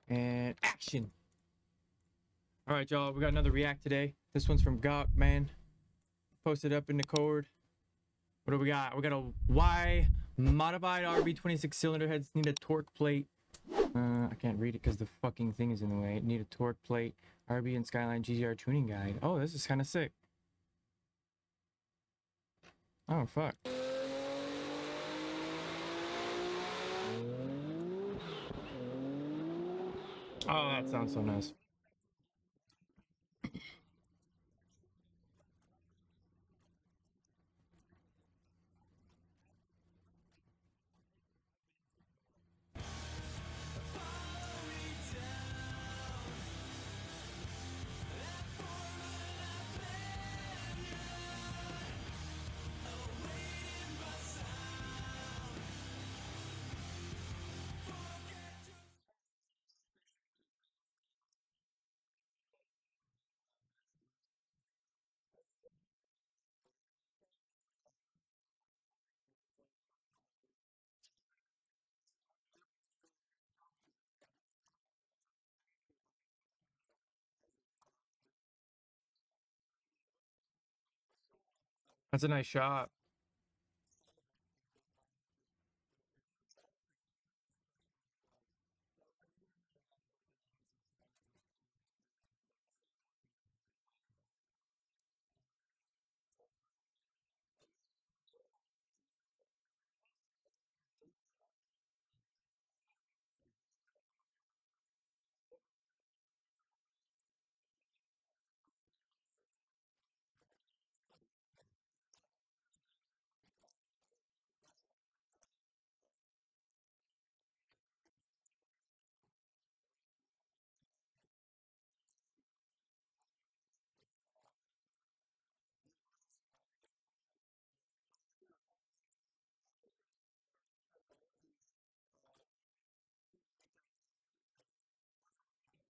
And action. All right, y'all. We got another react today. This one's from Gawk, man. Posted up in the cord. What do we got? We got a Y modified RB26 cylinder heads. Need a torque plate. I can't read it because the fucking thing is in the way. Need a torque plate. RB and Skyline GTR tuning guide. Oh, this is kind of sick. Oh, fuck. Oh, that sounds so nice. That's a nice shot.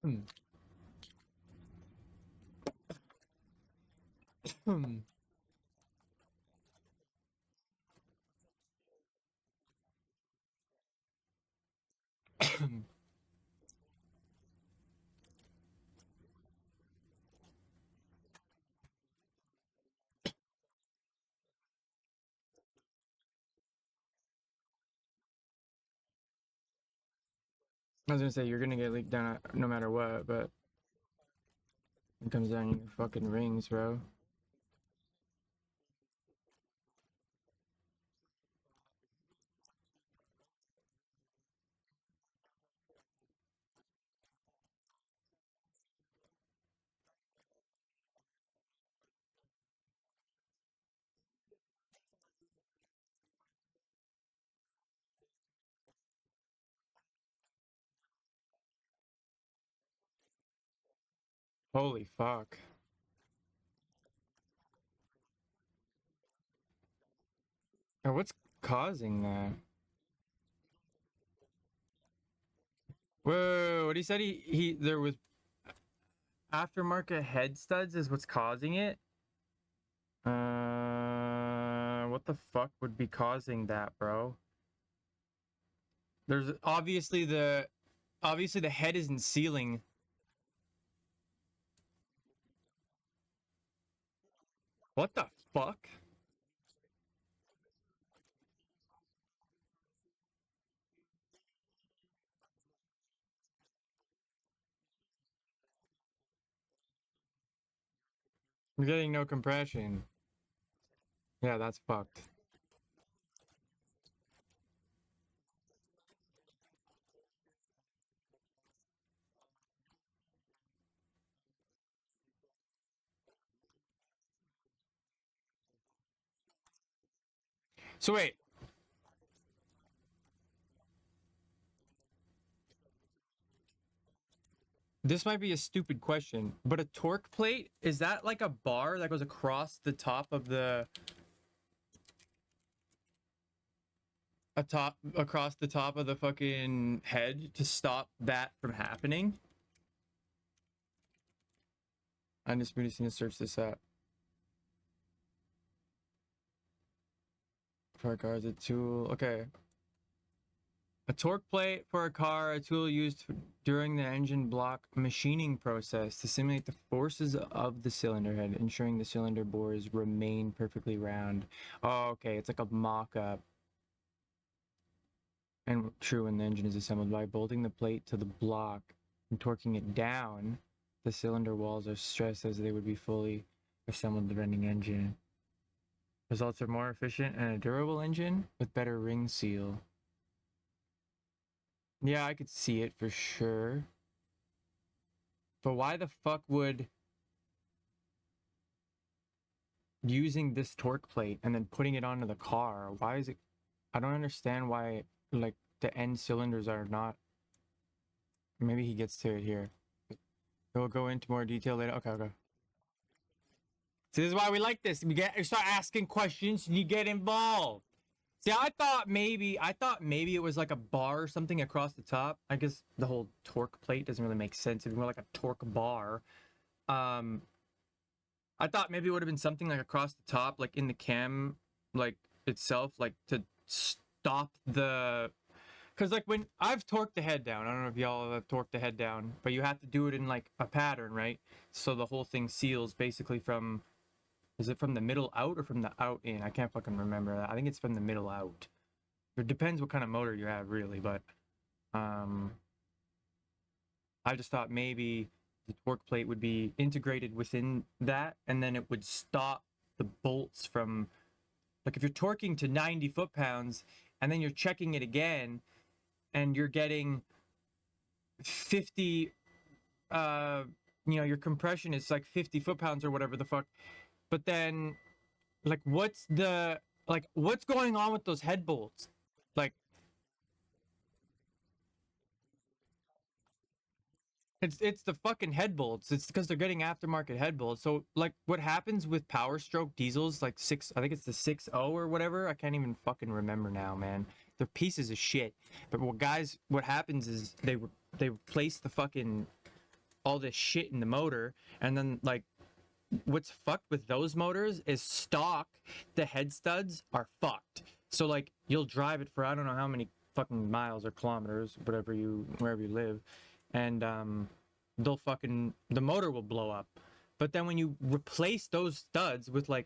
Hmm. Hmm. I was gonna say you're gonna get leaked down no matter what, but it comes down to your fucking rings, bro. Holy fuck. Now, what's causing that? Whoa, what he said he there was aftermarket head studs is what's causing it? What the fuck would be causing that, bro? There's obviously the head isn't sealing. What the fuck? I'm getting no compression. Yeah, that's fucked. So wait, this might be a stupid question, but a torque plate, is that like a bar that goes across the top of the across the top of the fucking head to stop that from happening? I just need to search this up. Part guards a tool. Okay. A torque plate for a car, a tool used during the engine block machining process to simulate the forces of the cylinder head, ensuring the cylinder bores remain perfectly round. Oh, okay, it's like a mock-up. And true, when the engine is assembled, by bolting the plate to the block and torquing it down, the cylinder walls are stressed as they would be fully assembled the running engine. Results are more efficient and a durable engine with better ring seal. Yeah, I could see it for sure. But why the fuck would using this torque plate and then putting it onto the car, why is it? I don't understand why, like, the end cylinders are not. Maybe he gets to it here. We'll go into more detail later. Okay, okay. See, this is why we like this. You start asking questions and you get involved. See, I thought maybe it was like a bar or something across the top. I guess the whole torque plate doesn't really make sense. It's more like a torque bar. Um, I thought maybe it would have been something like across the top, like in the cam, like itself, like to stop the. Because like when I've torqued the head down, I don't know if y'all have torqued the head down, but you have to do it in like a pattern, right? So the whole thing seals basically from. Is it from the middle out or from the out in? I can't fucking remember that. I think it's from the middle out. It depends what kind of motor you have, really, but um, I just thought maybe the torque plate would be integrated within that, and then it would stop the bolts from, like, if you're torquing to 90 foot-pounds, and then you're checking it again, and you're getting 50, your compression is like 50 foot-pounds or whatever the fuck, but then, like, what's going on with those head bolts? Like, it's the fucking head bolts. It's because they're getting aftermarket head bolts. So like what happens with Power Stroke diesels, like I think it's the 6.0 or whatever. I can't even fucking remember now, man. They're pieces of shit. But what happens is they replace the fucking all this shit in the motor, and then like what's fucked with those motors is stock. The head studs are fucked. So like you'll drive it for I don't know how many fucking miles or kilometers, wherever you live, and the motor will blow up. But then when you replace those studs with like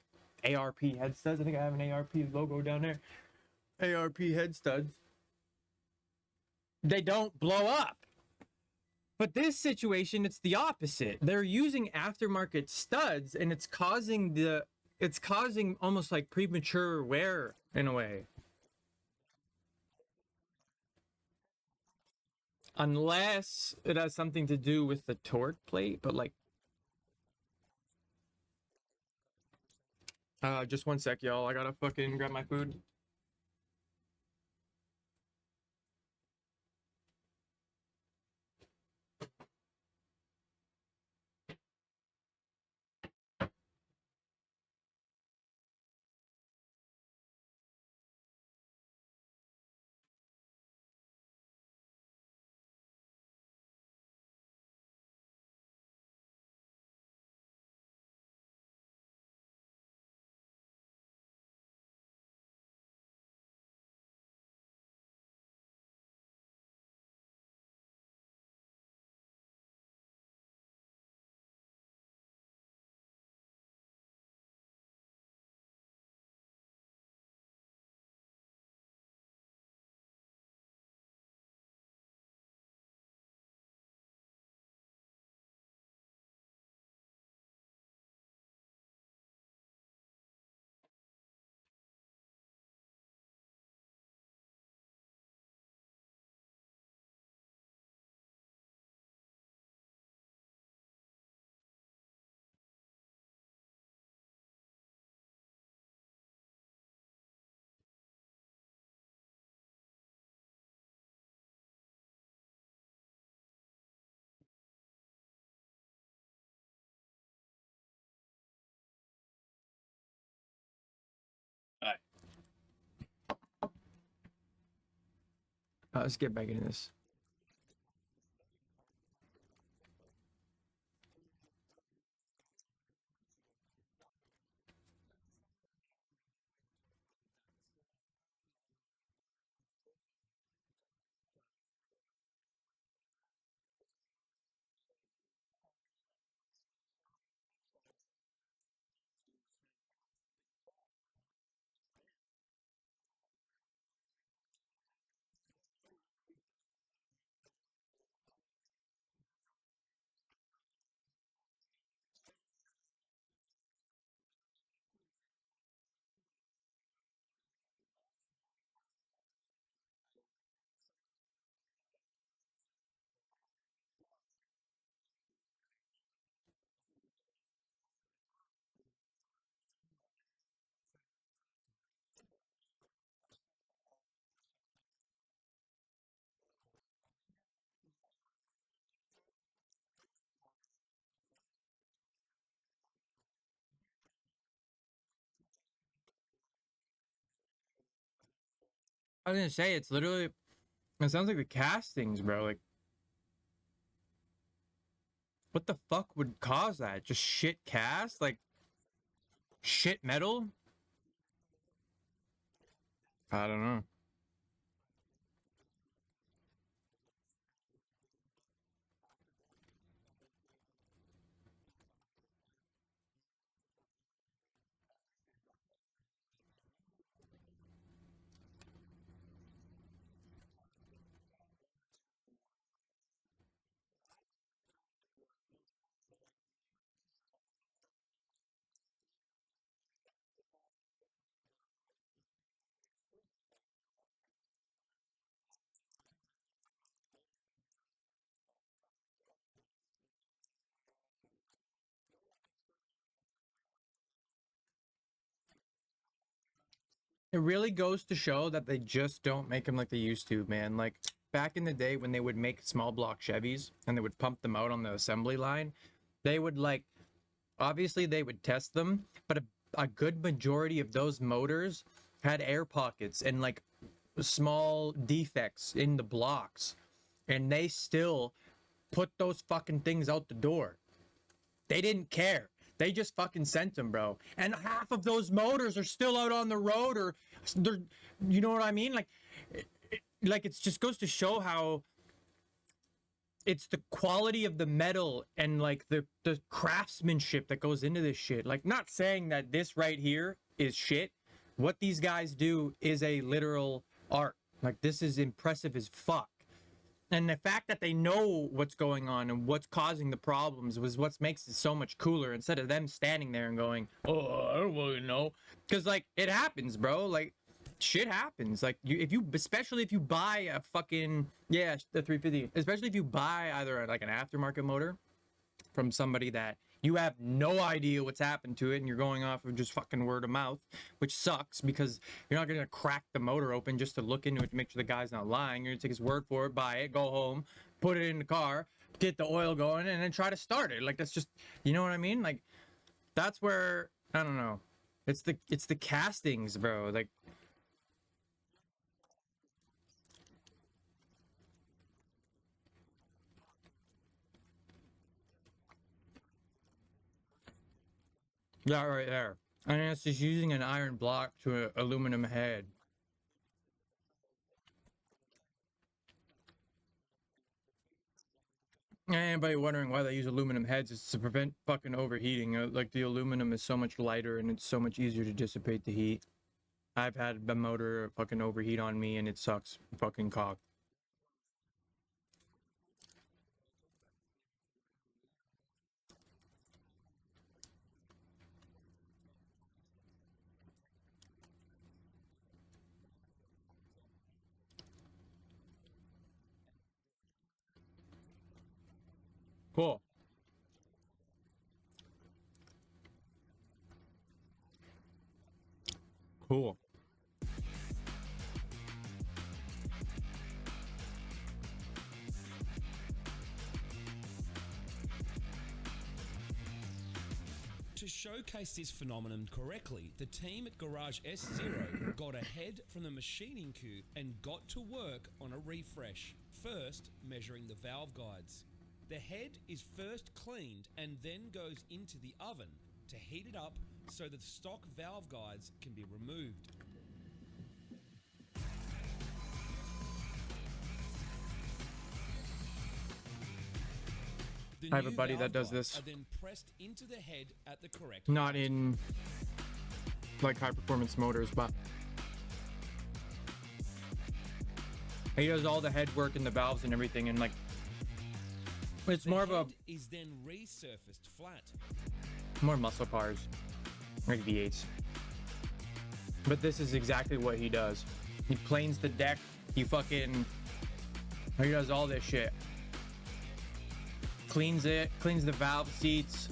ARP head studs, I think I have an ARP logo down there. ARP head studs, they don't blow up. But this situation, it's the opposite. They're using aftermarket studs, and it's causing almost like premature wear in a way. Unless it has something to do with the torque plate, but like just one sec, y'all. I gotta fucking grab my food. All right, let's get back into this. I was gonna say, it's literally, it sounds like the castings, bro. Like, what the fuck would cause that? Just shit cast? Like, shit metal? I don't know. It really goes to show that they just don't make them like they used to, man. Like back in the day when they would make small block Chevys and they would pump them out on the assembly line, they would like, obviously they would test them, but a good majority of those motors had air pockets and like small defects in the blocks, and they still put those fucking things out the door. They didn't care. They just fucking sent them, bro. And half of those motors are still out on the road, or they're, you know what I mean? Like it just goes to show how it's the quality of the metal and like the craftsmanship that goes into this shit. Like, not saying that this right here is shit. What these guys do is a literal art. Like, this is impressive as fuck. And the fact that they know what's going on and what's causing the problems was what makes it so much cooler, instead of them standing there and going, oh, I don't really know. Because like, it happens, bro. Like, shit happens. Like, especially if you buy a fucking, yeah, the 350, especially if you buy either like an aftermarket motor from somebody that you have no idea what's happened to it, and you're going off of just fucking word of mouth, which sucks because you're not gonna crack the motor open just to look into it to make sure the guy's not lying. You're gonna take his word for it, buy it, go home, put it in the car, get the oil going, and then try to start it. Like, that's just, you know what I mean? Like, that's where, I don't know. It's the castings, bro. Like, that right there. And it's just using an iron block to an aluminum head. Anybody wondering why they use aluminum heads, is to prevent fucking overheating. Like, the aluminum is so much lighter and it's so much easier to dissipate the heat. I've had the motor fucking overheat on me and it sucks. Fucking cock. Cool. Cool. To showcase this phenomenon correctly, the team at Garage S0 got ahead from the machining queue and got to work on a refresh, first measuring the valve guides. The head is first cleaned and then goes into the oven to heat it up so that the stock valve guides can be removed. The I have a new buddy valve that does guides this. are then pressed into the head at the correct Not height. in like high performance motors, but he does all the head work and the valves and everything, and like, it's The more of a head is then resurfaced flat. more muscle cars, like V8s. But this is exactly what he does. He planes the deck. He does all this shit. Cleans it, cleans the valve seats.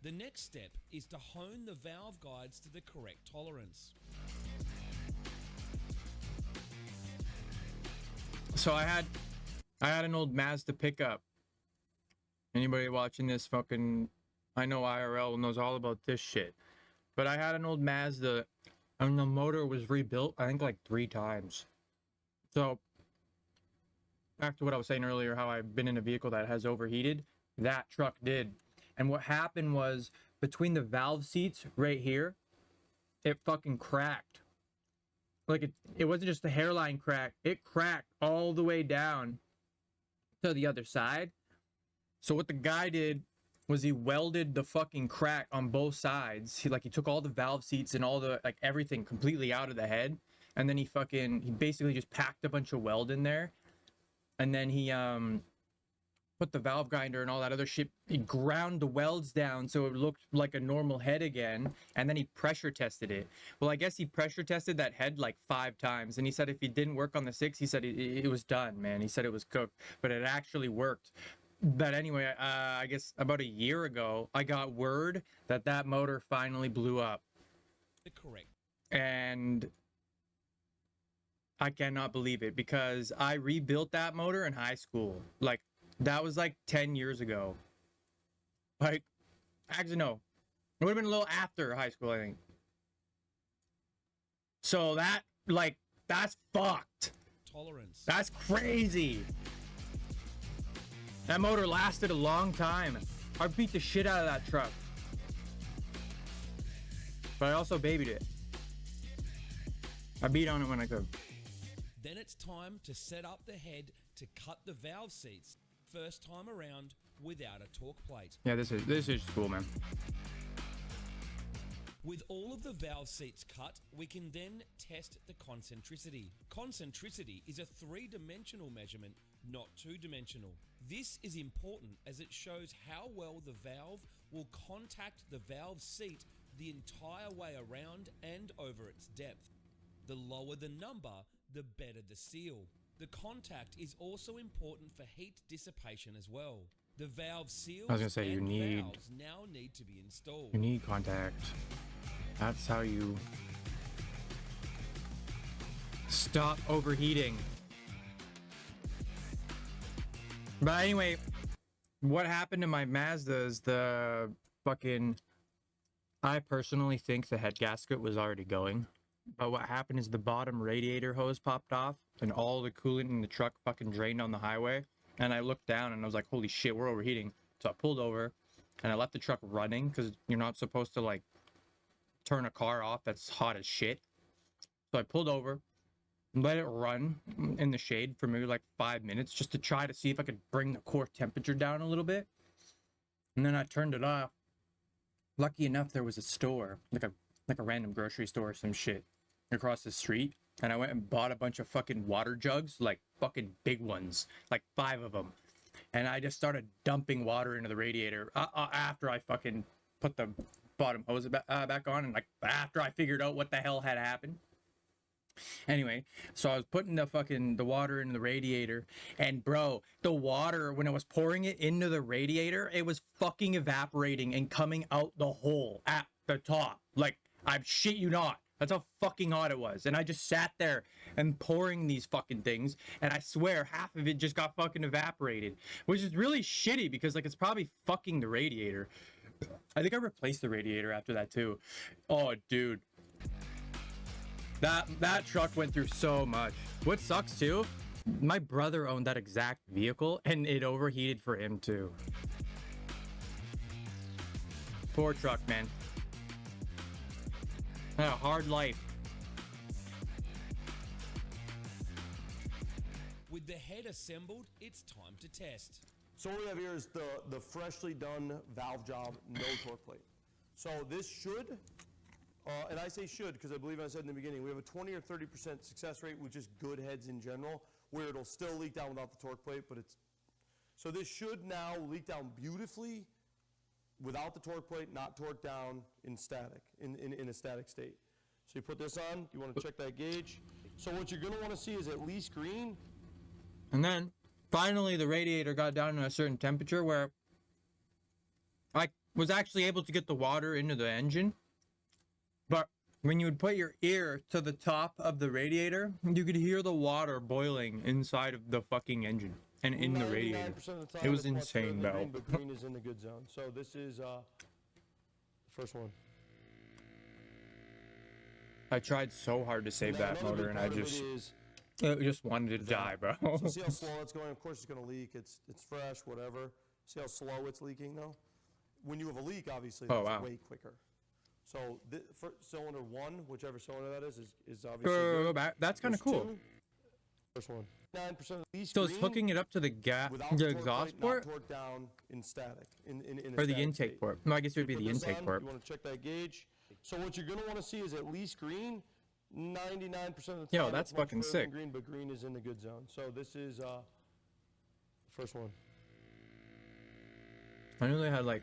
The next step is to hone the valve guides to the correct tolerance. So I had an old Mazda pickup. Anybody watching this fucking, I know IRL knows all about this shit. But I had an old Mazda And the motor was rebuilt, I think, like 3 times. So, back to what I was saying earlier, how I've been in a vehicle that has overheated. That truck did. And what happened was, between the valve seats right here, it fucking cracked. Like, it wasn't just a hairline crack. It cracked all the way down to the other side. So what the guy did was he welded the fucking crack on both sides. He took all the valve seats and all the, like, everything completely out of the head. And then he basically just packed a bunch of weld in there. And then he put the valve grinder and all that other shit. He ground the welds down so it looked like a normal head again. And then he pressure tested it. Well, I guess he pressure tested that head like 5 times. And he said if it didn't work on the 6, he said it was done, man. He said it was cooked, but it actually worked. But anyway, I guess about a year ago, I got word that that motor finally blew up. Correct. And I cannot believe it because I rebuilt that motor in high school. Like, that was like 10 years ago. Like, actually, no. It would have been a little after high school, I think. So that, like, that's fucked. Tolerance. That's crazy. That motor lasted a long time. I beat the shit out of that truck. But I also babied it. I beat on it when I could. Then it's time to set up the head to cut the valve seats. First time around without a torque plate. Yeah, this is cool, man. With all of the valve seats cut, we can then test the concentricity. Concentricity is a 3-dimensional measurement, not 2-dimensional. This is important as it shows how well the valve will contact the valve seat the entire way around and over its depth. The lower the number, the better the seal. The contact is also important for heat dissipation as well. The valve seals I was gonna say, valves now need to be installed. You need contact. That's how you stop overheating. But anyway, what happened to my Mazda is I personally think the head gasket was already going. But what happened is the bottom radiator hose popped off and all the coolant in the truck fucking drained on the highway. And I looked down and I was like, holy shit, we're overheating. So I pulled over and I left the truck running because you're not supposed to, like, turn a car off that's hot as shit. So I pulled over, let it run in the shade for maybe like 5 minutes just to try to see if I could bring the core temperature down a little bit. And then I turned it off. Lucky enough, there was a store, like a random grocery store or some shit across the street. And I went and bought a bunch of fucking water jugs, like fucking big ones, like 5 of them. And I just started dumping water into the radiator after I fucking put the bottom hose back on, and like after I figured out what the hell had happened. Anyway, so I was putting the water into the radiator, and bro, the water, when I was pouring it into the radiator, it was fucking evaporating and coming out the hole at the top. Like, I shit you not. That's how fucking hot it was. And I just sat there and pouring these fucking things, and I swear half of it just got fucking evaporated, which is really shitty because, like, it's probably fucking the radiator. I think I replaced the radiator after that too. Oh, dude. That truck went through so much. What sucks too, my brother owned that exact vehicle and it overheated for him too. Poor truck, man. Had a hard life. With the head assembled, it's time to test. So what we have here is the freshly done valve job, no torque plate. So this should, and I say should because I believe I said in the beginning, we have a 20 or 30% success rate with just good heads in general, where it'll still leak down without the torque plate, but it's, so this should now leak down beautifully without the torque plate, not torqued down in static, in a static state. So you put this on, you want to check that gauge. So what you're going to want to see is at least green. And then finally the radiator got down to a certain temperature where I was actually able to get the water into the engine. But when you would put your ear to the top of the radiator, you could hear the water boiling inside of the fucking engine and in the radiator. It was insane, bro. But green is in the good zone. So this is the first one. I tried so hard to save Now, that another motor, big and I part of it just wanted to die, bro. So see how slow it's going? Of course it's going to leak. It's fresh, whatever. See how slow it's leaking though? When you have a leak, obviously, Oh, that's wow. way quicker. So for cylinder 1, whichever cylinder that is obviously Go good. back. That's kind of There's cool. two. First one. 9% of the So it's hooking it up to the without the torque exhaust plate, port not torqued down in static, in a or the static intake state. port. No, I guess it would be Put the this intake on, port. You want to check that gauge. So what you're going to want to see is at least green. 99% of the time. Yo, that's it's much fucking further than sick. Green, but green is in the good zone. So this is first one. I knew they had like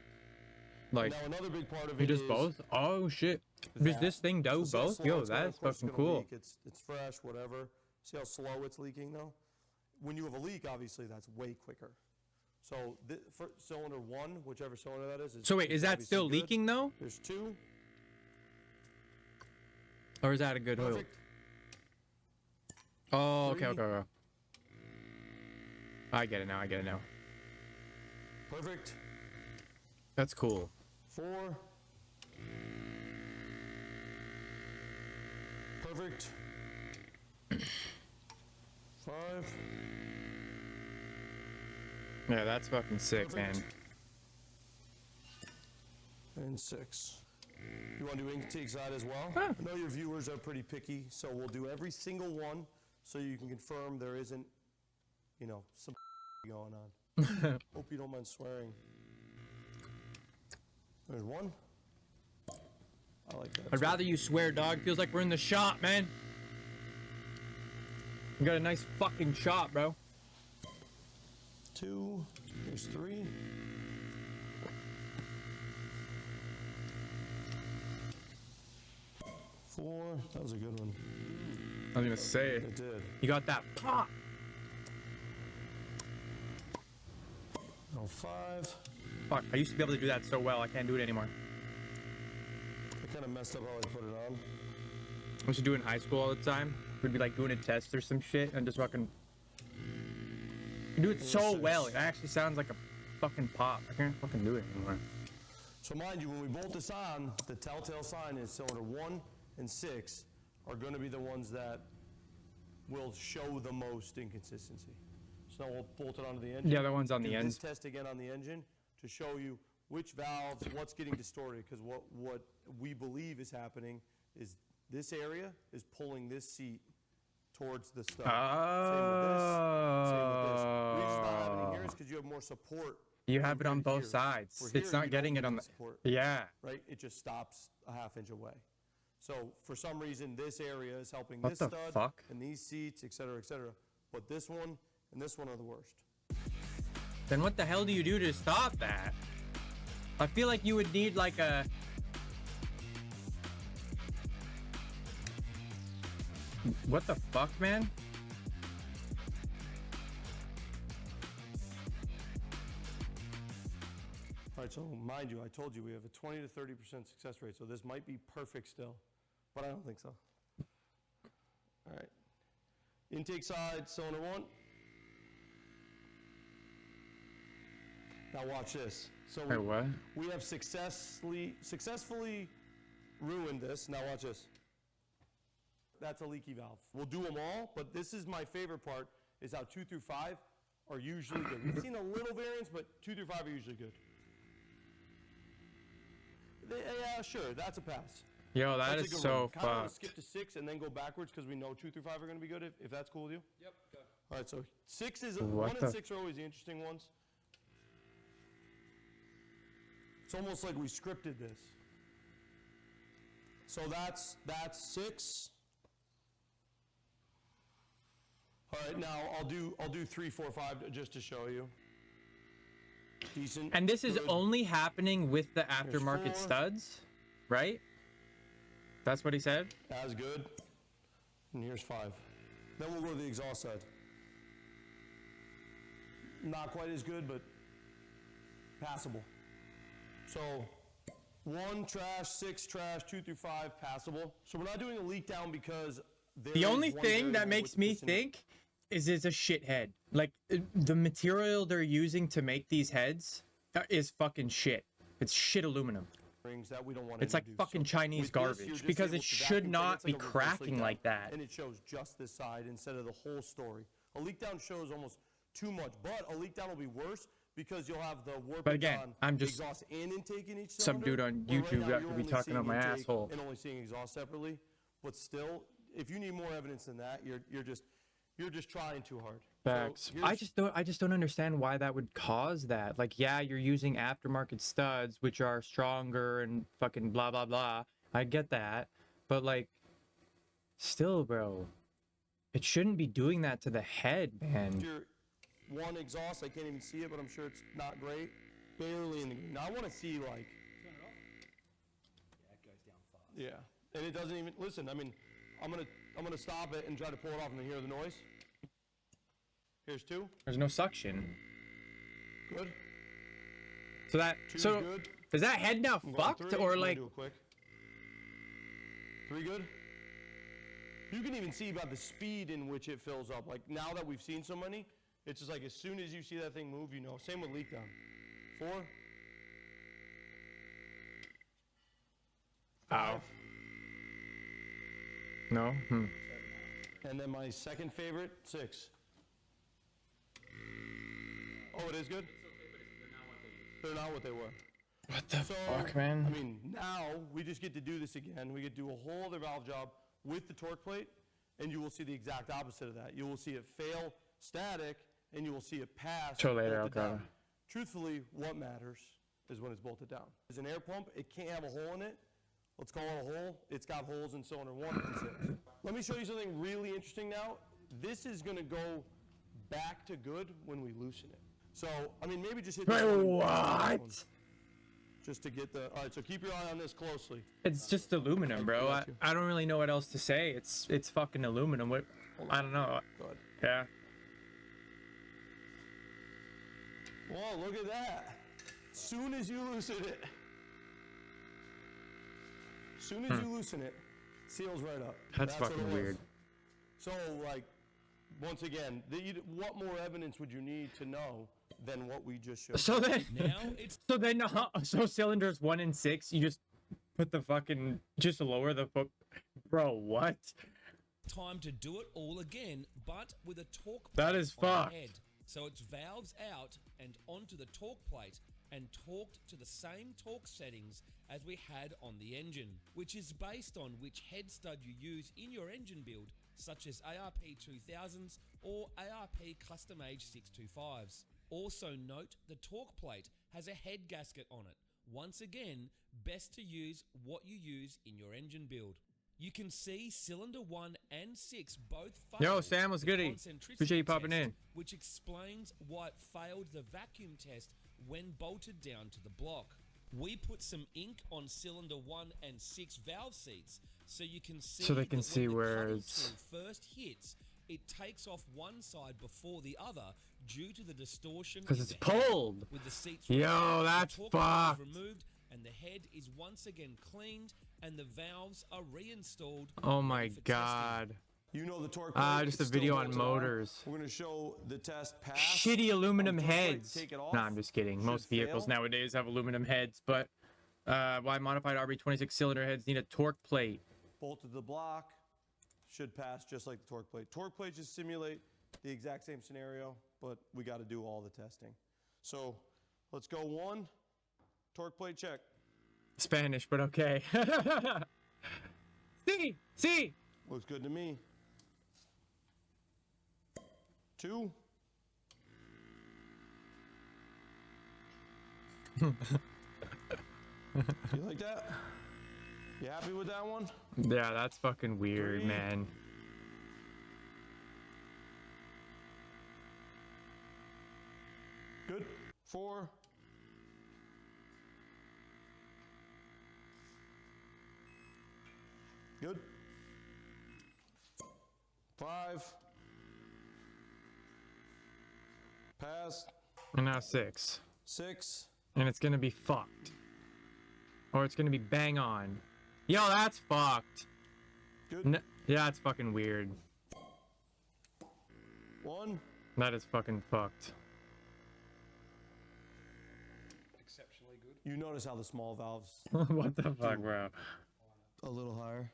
Now another big part of you it just is both. Oh shit! Does that. this thing do So see how both? slow Yo, it's going? that's Of course it's fucking gonna cool. leak. It's fresh, whatever. See how slow it's leaking though? When you have a leak, obviously that's way quicker. So for cylinder 1, whichever cylinder that is So wait, is that obviously still good. leaking though, There's 2. or is that a good oil? Perfect. Oh, okay, 3. okay. I get it now. I get it now. Perfect. That's cool. 4. Perfect. 5. Yeah, that's fucking sick, man. Perfect. And 6. You want to do intake side as well? Huh. I know your viewers are pretty picky, so we'll do every single one so you can confirm there isn't, some going on. Hope you don't mind swearing. There's 1. I like that. I'd rather you swear, dog. Feels like we're in the shop, man. We got a nice fucking shop, bro. 2. There's 3. 4. That was a good one. I was gonna say it. It did. You got that pop. Oh, 5. Fuck, I used to be able to do that so well. I can't do it anymore. I kind of messed up how I put it on. I used to do it in high school all the time. We'd be like doing a test or some shit and just fucking. You do it so well. It actually sounds like a fucking pop. I can't fucking do it anymore. So mind you, when we bolt this on, the telltale sign is cylinder 1 and 6 are going to be the ones that will show the most inconsistency. So now we'll bolt it onto the engine. The other one's on the Do end. this test again on the engine to show you which valves, what's getting distorted, because what we believe is happening is this area is pulling this seat towards the stud. Same with this. Same with this. The reason it's not happening here is because you have more support. You have it on here. both sides. Where It's here, not you getting don't it on get the. support, Yeah. right? It just stops a ½ inch away. So for some reason, this area is helping What this the stud fuck? and these seats, et cetera, et cetera. But this one and this one are the worst. Then what the hell do you do to stop that? I feel like you would need like a. What the fuck, man? All right, so mind you, I told you we have a 20 to 30% success rate, so this might be perfect still, but I don't think so. All right. Intake side, cylinder 1. Now watch this. So Wait, what? we have successfully ruined this. Now watch this. That's a leaky valve. We'll do them all, but this is my favorite part, is how 2 through 5 are usually good. We've seen a little variance, but 2 through 5 are usually good. Yeah, sure, that's a pass. Yo, That's that a is good so one. Kinda wanna fucked. skip to 6 and then go backwards because we know 2 through 5 are going to be good, if that's cool with you? Yep, go. All right, so 6 is, What 1 the- and 6 are always the interesting ones. It's almost like we scripted this. So that's 6. All right, now I'll do 3, 4, 5 just to show you. Decent. And this is good. only happening with the aftermarket 4. studs, right? That's what he said? As good. And here's 5. Then we'll go to the exhaust side. Not quite as good, but passable. So 1 trash, 6 trash, 2 through 5 passable. So we're not doing a leak down because The only thing that makes me think is it's a shithead. Like, the material they're using to make these heads is fucking shit. It's shit aluminum. rings that we don't want to It's like introduce. fucking So Chinese with this, you're garbage just because able it to should vacuum clean. not It's be like a reverse cracking leak like down, that. and it shows just this side instead of the whole story. A leak down shows almost too much, but a leak down will be worse because you'll have the warpage But again, on I'm just exhaust and intake in each some cylinder. dude on where right YouTube now got you're to be only talking seeing about my intake asshole. and only seeing exhaust separately. But still, if you need more evidence than that, you're just trying too hard. Facts. So I just don't understand why that would cause that. Like, yeah, you're using aftermarket studs, which are stronger and fucking blah blah blah. I get that, but like, still, bro, it shouldn't be doing that to the head, man. your one exhaust, I can't even see it, but I'm sure it's not great. Barely in the green. Now I want to see like. Turn it off. Yeah, it goes down fast. Yeah, and it doesn't even listen. I mean, I'm gonna stop it and try to pull it off and then hear the noise. Here's 2. There's no suction. Good. So that 2's so good. is that head now I'm going fucked 3. or I'm gonna like? do it quick. 3 good. You can even see about the speed in which it fills up. Like now that we've seen so many, it's just like as soon as you see that thing move, you know. Same with leak down. 4. 5. No. And then my second favorite, 6. Oh, it is good? They're not what they were. What the So, fuck, man? I mean, now we just get to do this again. We get to do a whole other valve job with the torque plate, and you will see the exact opposite of that. You will see it fail static, and you will see it pass Till later, bolted okay. down. Truthfully, what matters is when it's bolted down. There's an air pump. It can't have a hole in it. Let's call it a hole. It's got holes in cylinder 1 and 6. Let me show you something really interesting now. This is going to go back to good when we loosen it. So, I mean, maybe just hit this Wait, one. what? Just to get the, all right, so keep your eye on this closely. It's just aluminum, bro. got you. I don't really know what else to say. It's fucking aluminum. What? I don't know. Go ahead. Yeah. Whoa, look at that. Soon as you loosen it, seals right up. That's what fucking it was. weird. So, like, once again, what more evidence would you need to know than what we just showed? So then, Now it's so cylinders 1 and 6, you just put the fucking just lower the foot, bro. What? time to do it all again, but with a torque That plate is on the fucked. head. So it's valves out and onto the torque plate and torqued to the same torque settings as we had on the engine, which is based on which head stud you use in your engine build, such as ARP 2000s or ARP Custom Age 625s. Also note the torque plate has a head gasket on it. Once again, best to use what you use in your engine build. You can see cylinder 1 and 6 both failed. Yo, Sam, what's the goody? concentricity Appreciate you popping test, in. which explains why it failed the vacuum test when bolted down to the block. We put some ink on cylinder 1 and 6 valve seats so you can see So they can that see when the where cutting it's- tool first hits, it takes off one side before the other due to the distortion 'Cause in it's the head. pulled. With the seats Yo, removed, that's the torque plate fucked. is removed and the head is once again cleaned and the valves are reinstalled. Oh my ready for testing. god. You know the torque Just a video on motors. We're going to show the test pass. Shitty aluminum torque plate, heads. take it off. Nah, I'm just kidding. Most Should vehicles fail. nowadays have aluminum heads, but why modified RB26 cylinder heads need a torque plate? Bolted to the block. Should pass just like the torque plate. Torque plate just simulate the exact same scenario, but we got to do all the testing. So let's go 1. Torque plate check. Spanish, but okay. See. Looks good to me. 2. You like that? You happy with that one? Yeah, that's fucking weird, 3. man. Good. 4. Good. 5. Pass. And now 6. 6. And it's gonna be fucked. Or it's gonna be bang on. Yo, that's fucked. Good. Yeah, it's fucking weird. 1. That is fucking fucked. Exceptionally good. You notice how the small valves What the fuck, bro? a little higher.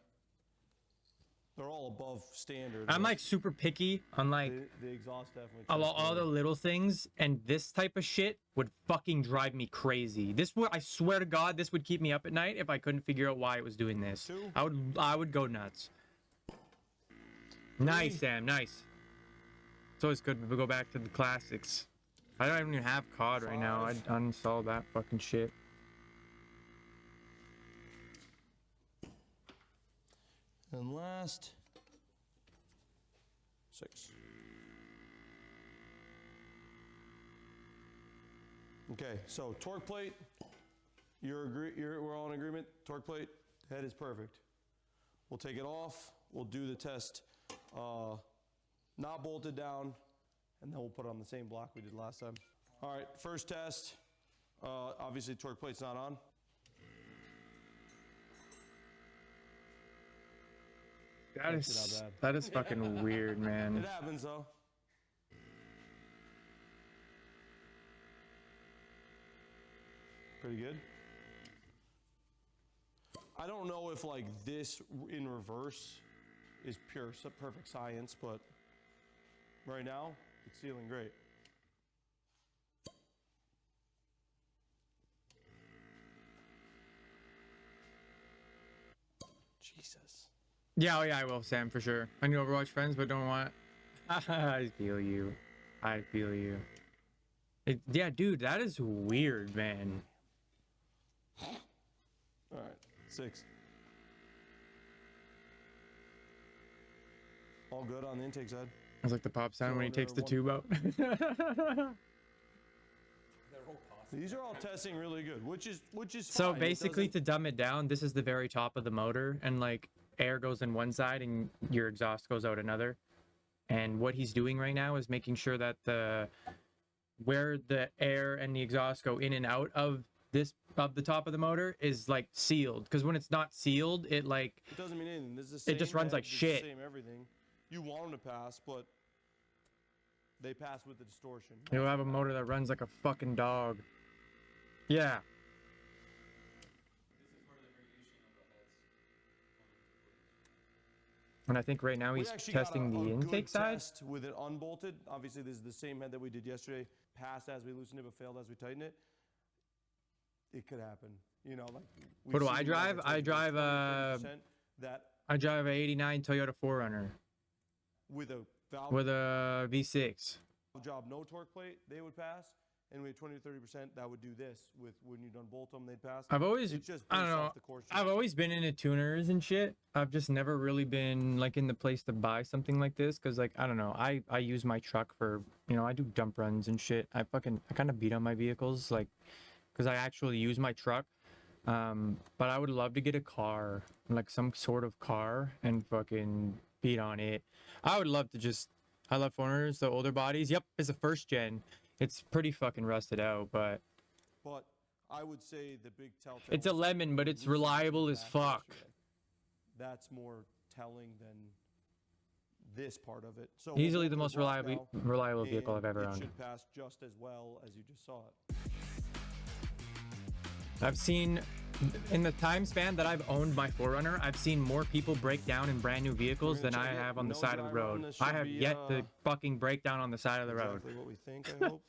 They're all above standard. I'm but like super picky on like the exhaust definitely. all the little things, and this type of shit would fucking drive me crazy. This would, I swear to God, this would keep me up at night if I couldn't figure out why it was doing this. I would go nuts. Nice, Sam, nice. It's always good to go back to the classics. I don't even have COD right now. I uninstalled that fucking shit. And last 6. Okay, so torque plate. We're all in agreement. Torque plate, head is perfect. We'll take it off. We'll do the test, not bolted down, and then we'll put it on the same block we did last time. All right, first test. Obviously, torque plate's not on. That is fucking weird, man. It happens though. Pretty good. I don't know if like this in reverse is perfect science, but right now it's feeling great. Jesus. Yeah, oh yeah, I will, Sam, for sure. I need Overwatch friends, but don't want. I feel you. I feel you. Yeah, dude, that is weird, man. All right, 6. All good on the intake side. It's like the pop sound when he takes the tube out. These are all testing really good, which is So fine. basically, to dumb it down, this is the very top of the motor, and like air goes in one side and your exhaust goes out another. And what he's doing right now is making sure that where the air and the exhaust go in and out of the top of the motor is like sealed, because when it's not sealed, it doesn't mean anything. This is the same it just runs head, like it's the shit. Same everything. You want them to pass, but they pass with the distortion. You'll have a motor that runs like a fucking dog. Yeah. And I think right now he's testing the intake side. Test with it unbolted. Obviously, this is the same head that we did yesterday. Passed as we loosened it, but failed as we tightened it. It could happen. You know, like. What do I drive? I drive a 89 Toyota 4Runner with a valve. with a V6. Job, no torque plate, they would pass. And we had 20 to 30% that would do this with when you done bolt them, they'd pass. I've always, it's just I don't based know, off the course I've always been into tuners and shit. I've just never really been like in the place to buy something like this, because like, I don't know, I use my truck for, you know, I do dump runs and shit. I kind of beat on my vehicles, like, because I actually use my truck. But I would love to get a car, like some sort of car, and fucking beat on it. I would love to just, I love 4Runners, the older bodies. Yep, it's a first gen. It's pretty fucking rusted out, but I would say the big telltale. it's a lemon, but it's reliable as fuck. That's more telling than this part of it. So Easily the most reliable vehicle I've ever it owned. should pass just as well as you just saw it. I've seen, in the time span that I've owned my 4Runner, I've seen more people break down in brand new vehicles than I have on the side of the road. I have yet to fucking break down on the side of the road. Exactly what we think, I hope.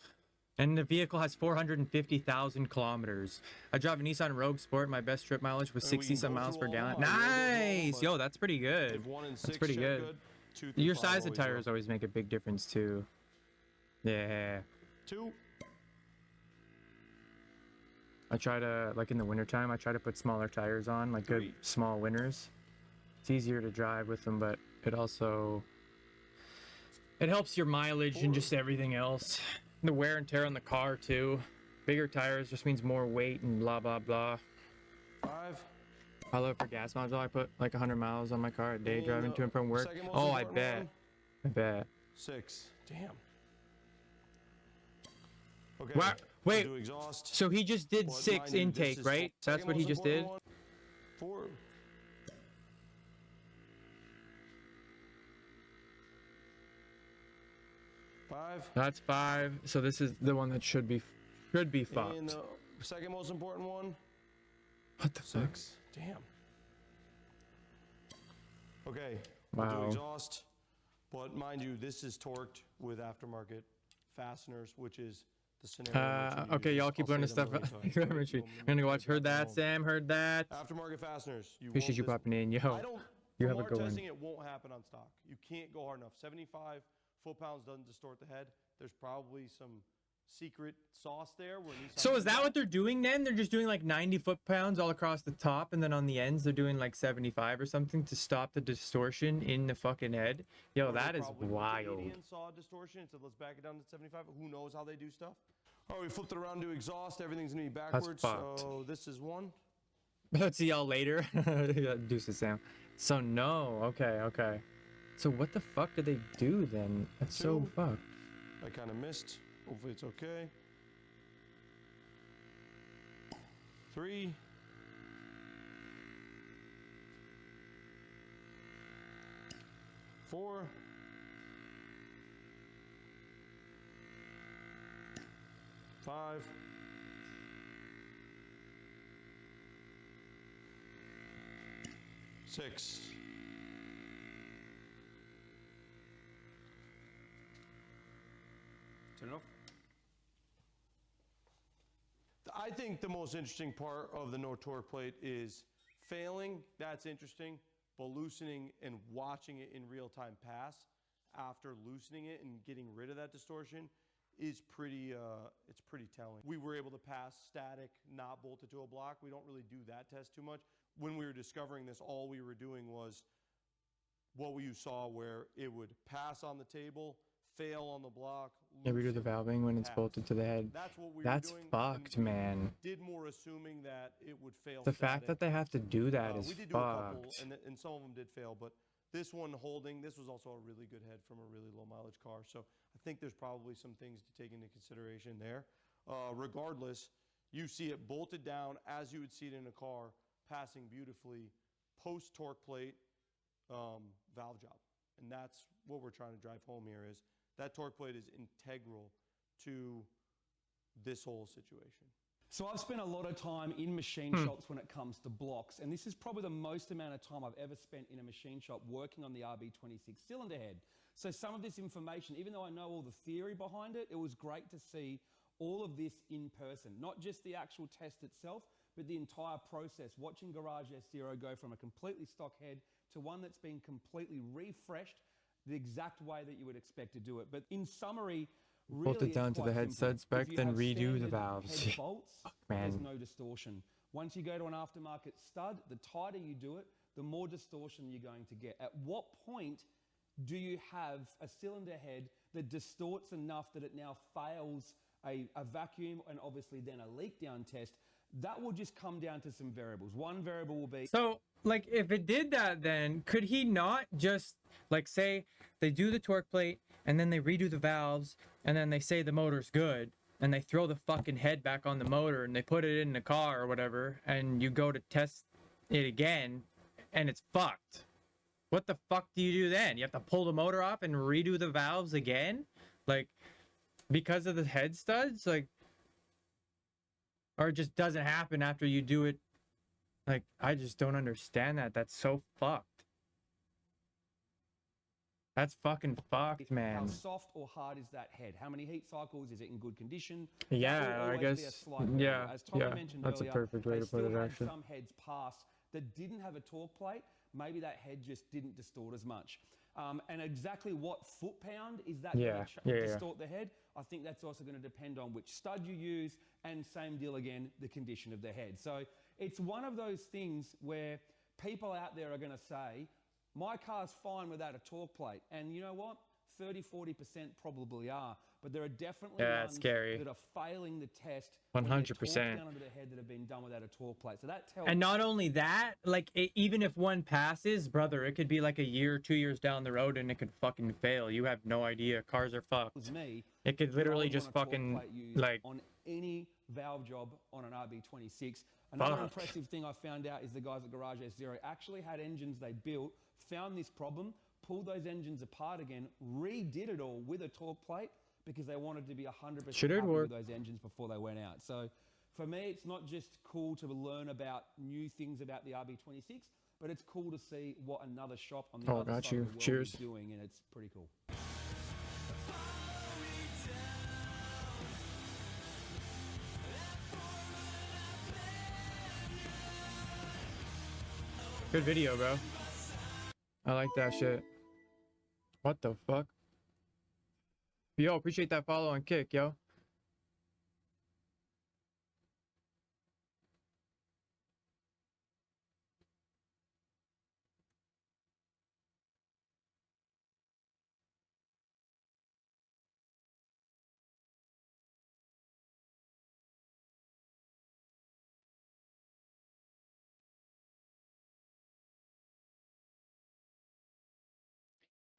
And the vehicle has 450,000 kilometers. I drive a Nissan Rogue Sport. My best trip mileage was 60-some miles per gallon. Nice! Yo, that's pretty good. That's pretty good. Your size of tires always make a big difference, too. Yeah. 2. I try to, like in the wintertime, I try to put smaller tires on, like good small winners. It's easier to drive with them, but it also, it helps your mileage and just everything else. The wear and tear on the car too. Bigger tires just means more weight and blah, blah, blah. 5. I love for gas module. I put like 100 miles on my car a day driving to and from work. Oh, I bet. I bet. 6. Damn. Okay. Wow. Wait, We'll do exhaust. so he just did 6 intake, right? That's what he just did? 4. 5. That's 5. So this is the one that should be fucked. And second most important one. What the fuck? 6. Damn. Okay. We'll do Wow. exhaust. But mind you, this is torqued with aftermarket fasteners, which is the scenario. in which you Okay, use. y'all keep I'll learning say stuff. that a million times, I'm right? You'll gonna go watch. Heard back that, home. Sam. Heard that. Aftermarket fasteners. You Appreciate won't you dis- popping in, yo. I don't. You From have a our good one. testing, it won't happen on stock. You can't go hard enough. 75 foot-pounds doesn't distort the head. There's probably some secret sauce there. Where So is that what they're doing then? They're just doing like 90 foot-pounds all across the top, and then on the ends they're doing like 75 or something to stop the distortion in the fucking head. Yo, that is wild. And saw distortion and said, let's back it down to 75. Who knows how they do stuff? All right, we flipped it around to exhaust. Everything's gonna be backwards. fucked. So this is one. Let's see y'all later. Yeah, deuces, Sam. So no, okay. So what the fuck did they do then? That's so Two. fucked. I kind of missed. Hopefully it's okay. 3. 4. 5. 6. Turn it off. I think the most interesting part of the no torque plate is failing. That's interesting, but loosening and watching it in real time pass after loosening it and getting rid of that distortion is pretty. It's pretty telling. We were able to pass static, not bolted to a block. We don't really do that test too much. When we were discovering this, all we were doing was what you saw, where it would pass on the table, fail on the block. Yeah, we do the loosen, valving when it's pass. bolted to the head. That's what we That's were doing. fucked, and we man. Did more assuming that it would fail. The fact that they have to do that is we did do a couple, fucked. and some of them did fail, but this one holding, this was also a really good head from a really low mileage car. So I think there's probably some things to take into consideration there. Regardless, you see it bolted down as you would see it in a car, passing beautifully, post torque plate valve job. And that's what we're trying to drive home here is that torque plate is integral to this whole situation. So I've spent a lot of time in machine shops when it comes to blocks, and this is probably the most amount of time I've ever spent in a machine shop working on the RB26 cylinder head. So some of this information, even though I know all the theory behind it, it was great to see all of this in person, not just the actual test itself, but the entire process, watching Garage S0 go from a completely stock head to one that's been completely refreshed the exact way that you would expect to do it. But in summary, really Bolt it down it's to the quite head simple. stud spec, If you then have redo the standard valves. head bolts, man. there's no distortion. Once you go to an aftermarket stud, the tighter you do it, the more distortion you're going to get. At what point do you have a cylinder head that distorts enough that it now fails a vacuum and obviously then a leak down test? That will just come down to some variables. One variable will be... So, like, if it did that, then could he not just, like, say they do the torque plate and then they redo the valves and then they say the motor's good and they throw the fucking head back on the motor and they put it in the car or whatever and you go to test it again and it's fucked? What the fuck do you do then? You have to pull the motor off and redo the valves again? Like, because of the head studs? Like, or it just doesn't happen after you do it? Like, I just don't understand that. That's so fucked. That's fucking fucked, How man. soft or hard is that head? How many heat cycles? Is it in good condition? Yeah, That will I always be a guess. slight variable. Yeah, As Tommy yeah. mentioned That's a earlier, perfect way they to put still it, had actually. some heads pass that didn't have a torque plate. Maybe that head just didn't distort as much. And exactly what foot-pound is that going to distort the head? I think that's also going to depend on which stud you use, and same deal again, the condition of the head. So it's one of those things where people out there are going to say, my car's fine without a torque plate. And you know what? 30-40% probably are, but there are definitely ones scary. that are failing the test 100%. down under the head that have been done without a torque plate. So that tells. And not only that, like, even if one passes, brother, it could be like a year, 2 years down the road and it could fucking fail. You have no idea. Cars are fucked. Me, It could literally I would just want a torque fucking, plate used like, on any valve job on an RB26. Another Fuck. impressive thing I found out is the guys at Garage S0 actually had engines they built, found this problem, pulled those engines apart again, redid it all with a torque plate because they wanted to be 100% Should it happy work? with those engines before they went out. So For me, it's not just cool to learn about new things about the RB26, but it's cool to see what another shop on the Oh, other got side you. of the world Cheers. is doing, and it's pretty cool. Good video, bro. I like that shit. What the fuck? Yo, appreciate that follow on Kick, yo.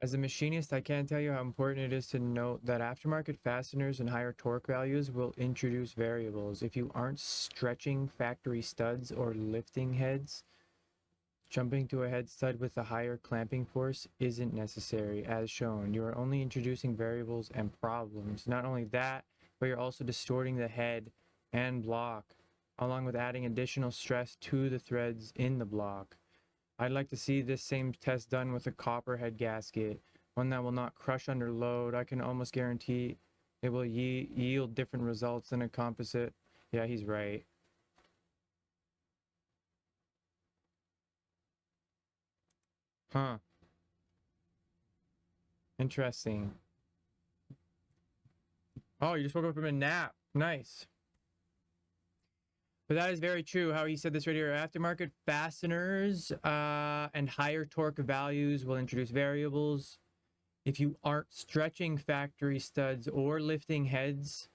As a machinist, I can't tell you how important it is to note that aftermarket fasteners and higher torque values will introduce variables. If you aren't stretching factory studs or lifting heads, jumping to a head stud with a higher clamping force isn't necessary. As shown, you are only introducing variables and problems. Not only that, but you're also distorting the head and block, along with adding additional stress to the threads in the block. I'd like to see this same test done with a copper head gasket, one that will not crush under load. I can almost guarantee it will yield different results than a composite. Yeah, he's right. Huh. Interesting. Oh, you just woke up from a nap. Nice. But that is very true how he said this right here. Aftermarket fasteners and higher torque values will introduce variables. If you aren't stretching factory studs or lifting heads,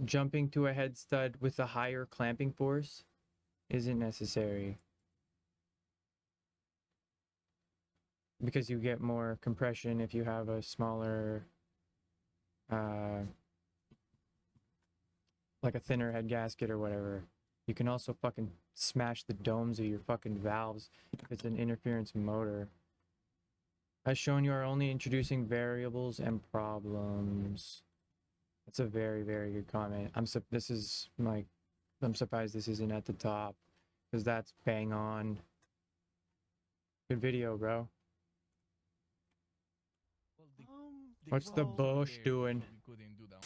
jumping to a head stud with a higher clamping force isn't necessary. Because you get more compression if you have a smaller, like a thinner head gasket or whatever. You can also fucking smash the domes of your fucking valves if it's an interference motor. As shown, you are only introducing variables and problems. That's a very, very good comment. I'm surprised this isn't at the top, because that's bang on. Good video, bro. Well, What's the bush doing? so we couldn't do that.